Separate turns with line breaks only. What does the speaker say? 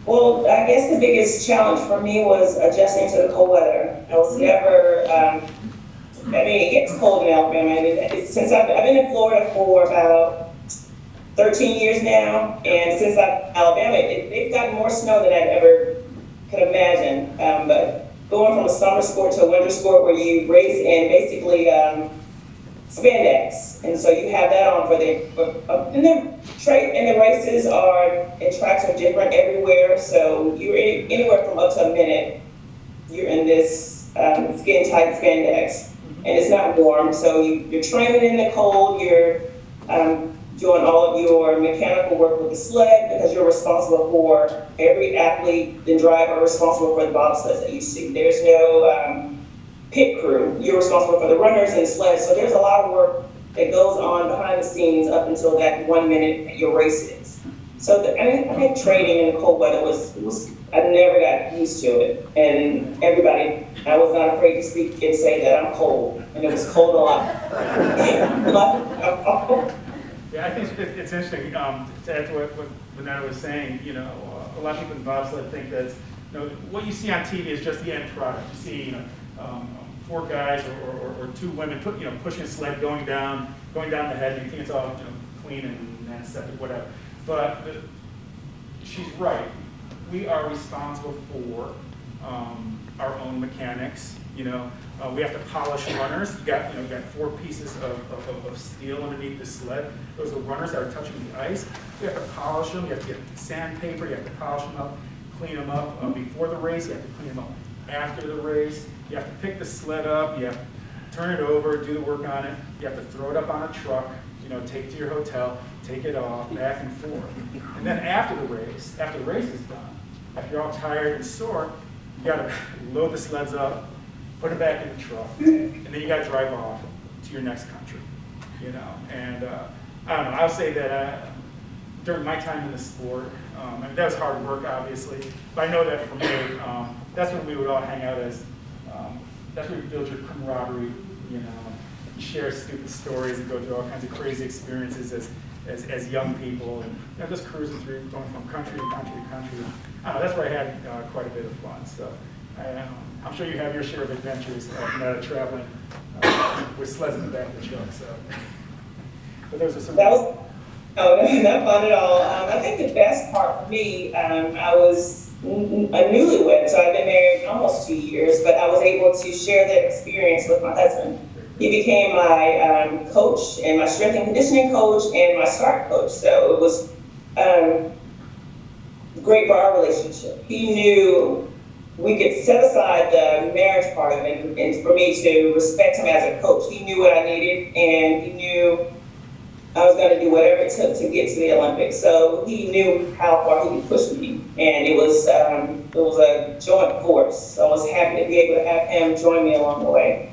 Well, I guess the biggest challenge for me was adjusting to the cold weather. I was never, I mean, it gets cold in Alabama. And since I've been in Florida for about 13 years now, and since I've been in Alabama, they've gotten more snow than I've ever could imagine. But going from a summer sport to a winter sport where you race in basically spandex, and so you have that on for and then and the races are and tracks are different everywhere. So you're anywhere from up to a minute. You're in this skin tight spandex, and it's not warm. So you're training in the cold. You're doing all of your mechanical work with the sled because you're responsible for every athlete and driver responsible for the bobsleds that you see. There's no pit crew. You're responsible for the runners and sleds. So there's a lot of work that goes on behind the scenes up until that 1 minute that your race is. So I think training in the cold weather was I never got used to it. And everybody, I was not afraid to speak and say that I'm cold. And it was cold a lot.
Yeah, I think it's interesting to add to what Vonetta was saying. You know, a lot of people in bobsled think that what you see on TV is just the end product. You see, four guys or two women pushing a sled going down the head, and you think it's all clean and antiseptic, whatever. But she's right. We are responsible for our own mechanics. We have to polish runners. You got four pieces of steel underneath the sled. Those are runners that are touching the ice. You have to polish them. You have to get sandpaper. You have to polish them up, clean them up before the race. You have to clean them up after the race. You have to pick the sled up. You have to turn it over, do the work on it. You have to throw it up on a truck. Take it to your hotel, take it off, back and forth. And then after the race is done, after you're all tired and sore, you got to load the sleds up, put them back in the truck, and then you got to drive off to your next country. And I don't know. I'll say that during my time in the sport, that was hard work, obviously, but I know that for me, that's when we would all hang out as. That's where you build your camaraderie. You share stupid stories and go through all kinds of crazy experiences as young people, and just cruising through, going from country to country to country. I don't know, that's where I had quite a bit of fun. So I'm sure you have your share of adventures traveling with sleds in the back of the truck. So, but those are some.
Not fun at all. I think the best part for me, I was a newlywed, so I've been married almost 2 years, but I was able to share that experience with my husband. He became my coach and my strength and conditioning coach and my start coach. So it was great for our relationship. He knew we could set aside the marriage part of it, and for me to respect him as a coach. He knew what I needed, and he knew I was going to do whatever it took to get to the Olympics. So he knew how far he could push me, and it was a joint force. So I was happy to be able to have him join me along the way.